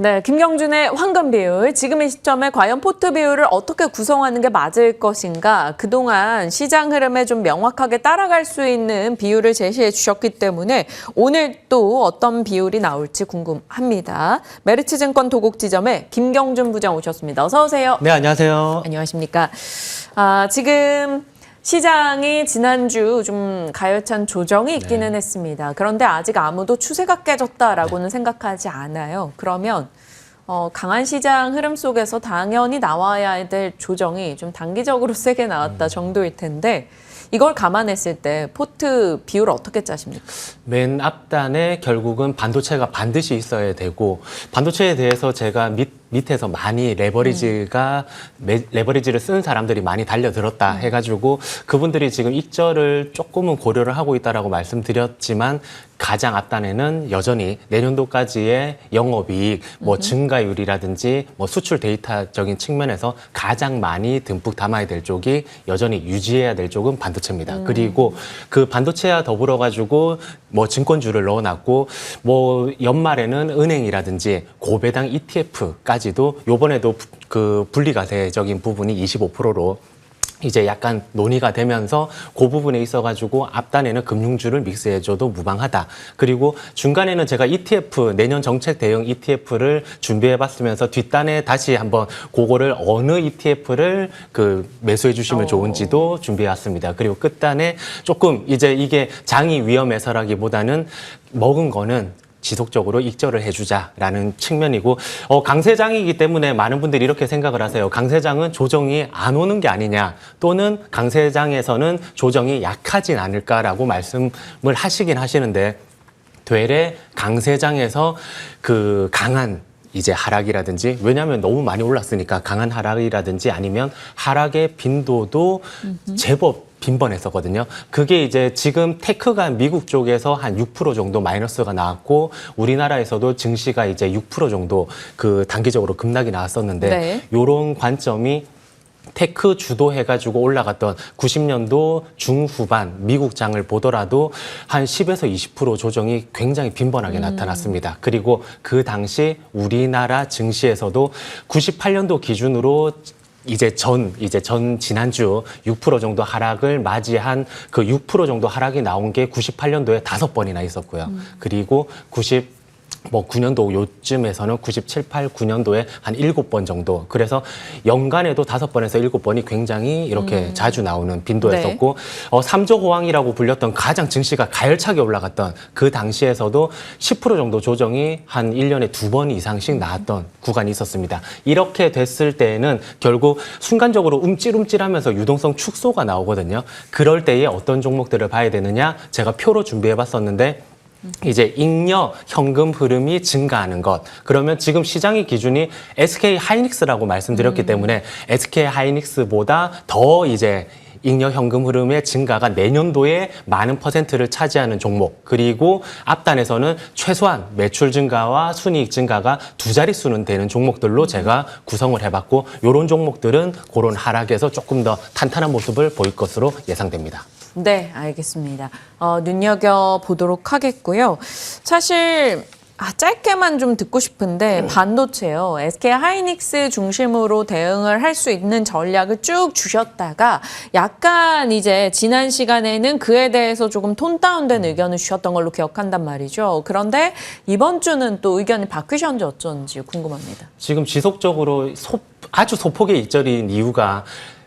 네, 김경준의 황금 비율. 지금 이 시점에 과연 포트 비율을 어떻게 구성하는 게 맞을 것인가? 그동안 시장 흐름에 좀 명확하게 따라갈 수 있는 비율을 제시해 주셨기 때문에 오늘 또 어떤 비율이 나올지 궁금합니다. 메리츠증권 도곡지점에 김경준 부장 오셨습니다. 어서 오세요. 네, 안녕하세요. 안녕하십니까. 지금 시장이 지난주 좀 가열찬 조정이 있기는 했습니다. 그런데 아직 아무도 추세가 깨졌다라고는 생각하지 않아요. 그러면 강한 시장 흐름 속에서 당연히 나와야 될 조정이 좀 단기적으로 세게 나왔다 정도일 텐데 이걸 감안했을 때 포트 비율 어떻게 짜십니까? 맨 앞단에 결국은 반도체가 반드시 있어야 되고 반도체에 대해서 제가 밑에서 많이 레버리지를 쓴 사람들이 많이 달려들었다 해가지고 그분들이 지금 익절을 조금은 고려를 하고 있다라고 말씀드렸지만 가장 앞단에는 여전히 내년도까지의 영업이익, 뭐 증가율이라든지 뭐 수출 데이터적인 측면에서 가장 많이 듬뿍 담아야 될 쪽이 여전히 유지해야 될 쪽은 반도체입니다. 그리고 그 반도체와 더불어 가지고 뭐 증권주를 넣어놨고 뭐 연말에는 은행이라든지 고배당 ETF까지도 요번에도 그 분리과세적인 부분이 25%로 이제 약간 논의가 되면서 그 부분에 있어가지고 앞단에는 금융주를 믹스해줘도 무방하다. 그리고 중간에는 제가 ETF, 내년 정책 대응 ETF를 준비해봤으면서 뒷단에 다시 한번 그거를 어느 ETF를 그 매수해 주시면 좋은지도 준비해왔습니다. 그리고 끝단에 조금 이제 이게 장이 위험해서라기보다는 먹은 거는 지속적으로 익절을 해주자라는 측면이고 강세장이기 때문에 많은 분들이 이렇게 생각을 하세요. 강세장은 조정이 안 오는 게 아니냐 또는 강세장에서는 조정이 약하진 않을까라고 말씀을 하시긴 하시는데 되레 강세장에서 그 강한 이제 하락이라든지 왜냐하면 너무 많이 올랐으니까 강한 하락이라든지 아니면 하락의 빈도도 제법 빈번했었거든요. 그게 이제 지금 테크가 미국 쪽에서 한 6% 정도 마이너스가 나왔고 우리나라에서도 증시가 이제 6% 정도 그 단기적으로 급락이 나왔었는데 요런 관점이 테크 주도해가지고 올라갔던 90년도 중후반 미국 장을 보더라도 한 10에서 20% 조정이 굉장히 빈번하게 나타났습니다. 그리고 그 당시 우리나라 증시에서도 98년도 기준으로 이제 지난주 6% 정도 하락을 맞이한 그 6% 정도 하락이 나온 게 98년도에 5번이나 있었고요. 그리고 9년도 요쯤에서는 97, 8, 9년도에 한 7번 정도. 그래서 연간에도 5번에서 7번이 굉장히 이렇게 자주 나오는 빈도였었고 3조 호황이라고 불렸던 가장 증시가 가열차게 올라갔던 그 당시에서도 10% 정도 조정이 한 1년에 2번 이상씩 나왔던 구간이 있었습니다. 이렇게 됐을 때에는 결국 순간적으로 움찔움찔하면서 유동성 축소가 나오거든요. 그럴 때에 어떤 종목들을 봐야 되느냐? 제가 표로 준비해봤었는데 이제 잉여 현금 흐름이 증가하는 것. 그러면 지금 시장의 기준이 SK 하이닉스라고 말씀드렸기 때문에 SK 하이닉스보다 더 이제 잉여 현금 흐름의 증가가 내년도에 많은 퍼센트를 차지하는 종목. 그리고 앞단에서는 최소한 매출 증가와 순이익 증가가 두 자릿수는 되는 종목들로 제가 구성을 해봤고 이런 종목들은 그런 하락에서 조금 더 탄탄한 모습을 보일 것으로 예상됩니다. 네, 알겠습니다. 눈여겨보도록 하겠고요. 사실 짧게만 좀 듣고 싶은데 반도체요. SK 하이닉스 중심으로 대응을 할 수 있는 전략을 쭉 주셨다가 약간 이제 지난 시간에는 그에 대해서 조금 톤 다운된 의견을 주셨던 걸로 기억한단 말이죠. 그런데 이번 주는 또 의견이 바뀌셨는지 어쩐지 궁금합니다. 지금 지속적으로 아주 소폭의 익절인 이유가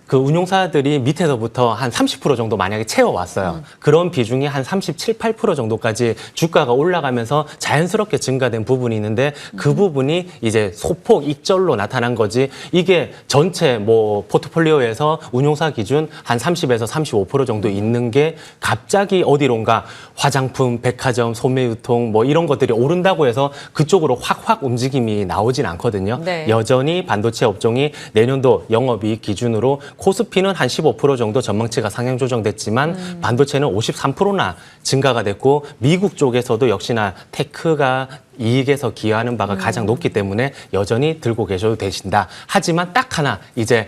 그 운용사들이 밑에서부터 한 30% 정도 만약에 채워왔어요. 그런 비중이 한 37, 8% 정도까지 주가가 올라가면서 자연스럽게 증가된 부분이 있는데 그 부분이 이제 소폭 익절로 나타난 거지 이게 전체 뭐 포트폴리오에서 운용사 기준 한 30에서 35% 정도 있는 게 갑자기 어디론가 화장품, 백화점, 소매유통 뭐 이런 것들이 오른다고 해서 그쪽으로 확 움직임이 나오진 않거든요. 여전히 반도체 업종이 내년도 영업이익 기준으로 코스피는 한 15% 정도 전망치가 상향 조정됐지만 반도체는 53%나 증가가 됐고 미국 쪽에서도 역시나 테크가 이익에서 기여하는 바가 가장 높기 때문에 여전히 들고 계셔도 되신다. 하지만 딱 하나 이제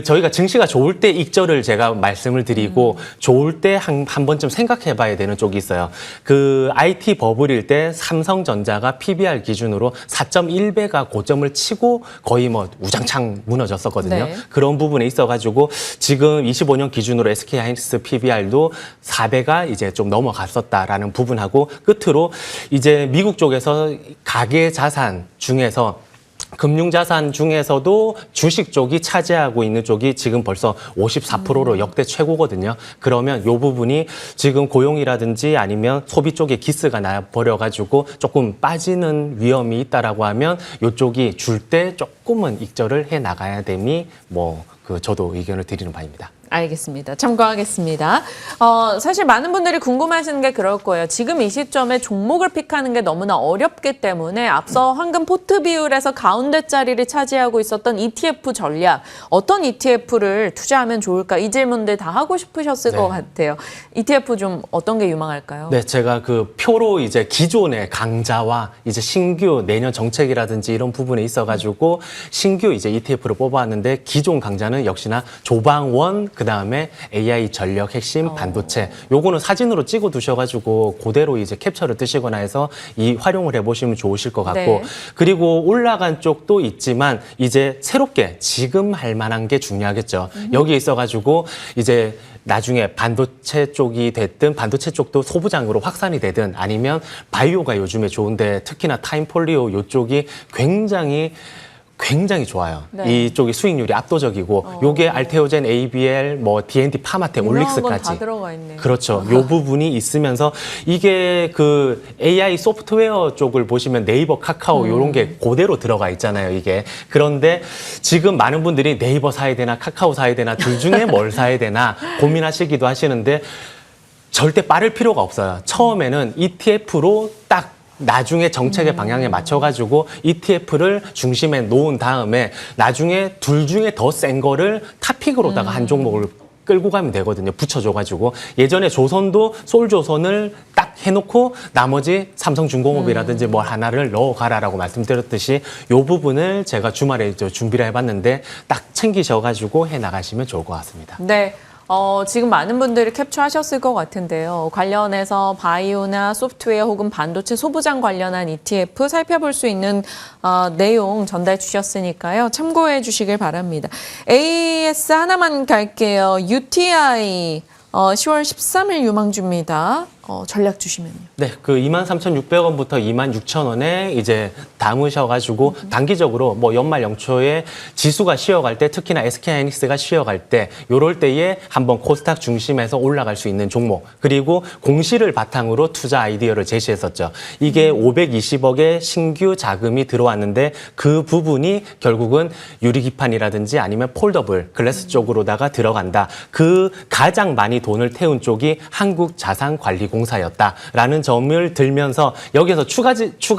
저희가 증시가 좋을 때 익절을 제가 말씀을 드리고 좋을 때 한 번쯤 생각해 봐야 되는 쪽이 있어요. 그 IT 버블일 때 삼성전자가 PBR 기준으로 4.1배가 고점을 치고 거의 뭐 우장창 무너졌었거든요. 네. 그런 부분에 있어가지고 지금 25년 기준으로 SK하이닉스 PBR도 4배가 이제 좀 넘어갔었다라는 부분하고 끝으로 이제 미국 쪽에서 가계 자산 중에서 금융자산 중에서도 주식 쪽이 차지하고 있는 쪽이 지금 벌써 54%로 역대 최고거든요. 그러면 이 부분이 지금 고용이라든지 아니면 소비 쪽에 기스가 나버려가지고 조금 빠지는 위험이 있다라고 하면 이쪽이 줄 때 조금은 익절을 해 나가야 됨이 저도 의견을 드리는 바입니다. 알겠습니다. 참고하겠습니다. 사실 많은 분들이 궁금하시는 게 그럴 거예요. 지금 이 시점에 종목을 픽하는 게 너무나 어렵기 때문에 앞서 황금 포트 비율에서 가운데 자리를 차지하고 있었던 ETF 전략, 어떤 ETF를 투자하면 좋을까? 이 질문들 다 하고 싶으셨을 것 같아요. ETF 좀 어떤 게 유망할까요? 네, 제가 그 표로 이제 기존의 강자와 이제 신규 내년 정책이라든지 이런 부분에 있어가지고 신규 이제 ETF를 뽑아왔는데 기존 강자는 역시나 조방원 그다음에 AI 전력 핵심 반도체 요거는 사진으로 찍어 두셔가지고 그대로 이제 캡처를 뜨시거나 해서 활용을 해보시면 좋으실 것 같고 네. 그리고 올라간 쪽도 있지만 이제 새롭게 지금 할 만한 게 중요하겠죠. 여기에 있어가지고 이제 나중에 반도체 쪽이 됐든 반도체 쪽도 소부장으로 확산이 되든 아니면 바이오가 요즘에 좋은데 특히나 타임폴리오 요쪽이 굉장히 좋아요. 네. 이쪽이 수익률이 압도적이고 요게 알테오젠, ABL, D&D, 파마텍, 올릭스까지 다 들어가 있네요. 그렇죠. 요 부분이 있으면서 이게 그 AI 소프트웨어 쪽을 보시면 네이버, 카카오 요런 게 그대로 들어가 있잖아요, 이게. 그런데 지금 많은 분들이 네이버 사야 되나 카카오 사야 되나 둘 중에 뭘 사야 되나 고민하시기도 하시는데 절대 빠를 필요가 없어요. 처음에는 ETF로 딱 나중에 정책의 방향에 맞춰가지고 ETF를 중심에 놓은 다음에 나중에 둘 중에 더 센 거를 탑픽으로다가 한 종목을 끌고 가면 되거든요. 붙여줘가지고. 예전에 조선도 솔조선을 딱 해놓고 나머지 삼성중공업이라든지 뭘 하나를 넣어가라라고 말씀드렸듯이 이 부분을 제가 주말에 준비를 해봤는데 딱 챙기셔가지고 해나가시면 좋을 것 같습니다. 네. 지금 많은 분들이 캡처하셨을 것 같은데요. 관련해서 바이오나 소프트웨어 혹은 반도체 소부장 관련한 ETF 살펴볼 수 있는 내용 전달 주셨으니까요. 참고해 주시길 바랍니다. AS 하나만 갈게요. UTI 10월 13일 유망주입니다. 전략 주시면요. 네, 그 23,600원부터 26,000원에 이제 담으셔가지고 단기적으로 연말 연초에 지수가 쉬어갈 때 특히나 SK하이닉스가 쉬어갈 때 요럴 때에 한번 코스닥 중심에서 올라갈 수 있는 종목 그리고 공시를 바탕으로 투자 아이디어를 제시했었죠. 이게 520억의 신규 자금이 들어왔는데 그 부분이 결국은 유리기판이라든지 아니면 폴더블 글래스 쪽으로다가 들어간다. 그 가장 많이 돈을 태운 쪽이 한국자산관리공사였다라는 점을 들면서 여기서 추가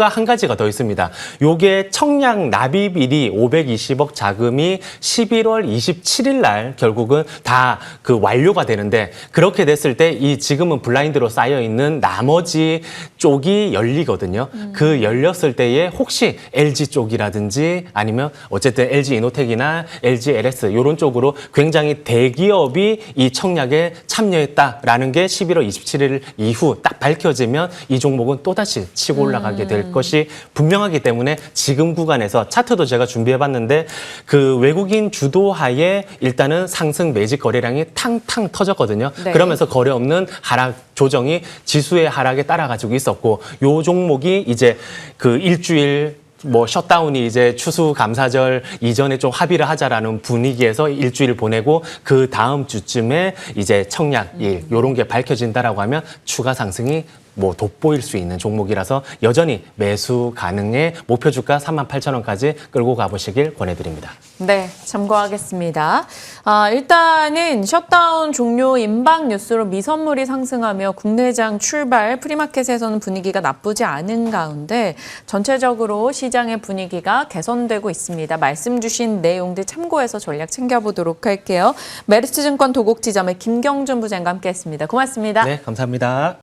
한 가지가 더 있습니다. 요게 청약 납입일이 520억 자금이 11월 27일 날 결국은 다 그 완료가 되는데 그렇게 됐을 때 이 지금은 블라인드로 쌓여 있는 나머지 쪽이 열리거든요. 그 열렸을 때에 혹시 LG 쪽이라든지 아니면 어쨌든 LG 이노텍이나 LG LS 이런 쪽으로 굉장히 대기업이 이 청약에 참여했다라는 게 11월 27일 이후 딱 밝혀지면 이 종목은 또다시 치고 올라가게 될 것이 분명하기 때문에 지금 구간에서 차트도 제가 준비해봤는데 그 외국인 주도하에 일단은 상승 매직 거래량이 탕탕 터졌거든요. 네. 그러면서 거래 없는 하락 조정이 지수의 하락에 따라가지고 있었고 요 종목이 이제 그 일주일 셧다운이 이제 추수감사절 이전에 좀 합의를 하자라는 분위기에서 일주일 보내고 그 다음 주쯤에 이제 청약일 요런 게 밝혀진다라고 하면 추가 상승이 돋보일 수 있는 종목이라서 여전히 매수 가능해 목표 주가 38,000원까지 끌고 가보시길 권해드립니다. 네, 참고하겠습니다. 일단은 셧다운 종료 임박 뉴스로 미선물이 상승하며 국내장 출발, 프리마켓에서는 분위기가 나쁘지 않은 가운데 전체적으로 시장의 분위기가 개선되고 있습니다. 말씀 주신 내용들 참고해서 전략 챙겨보도록 할게요. 메리츠증권 도곡지점의 김경준 부장과 함께했습니다. 고맙습니다. 네, 감사합니다.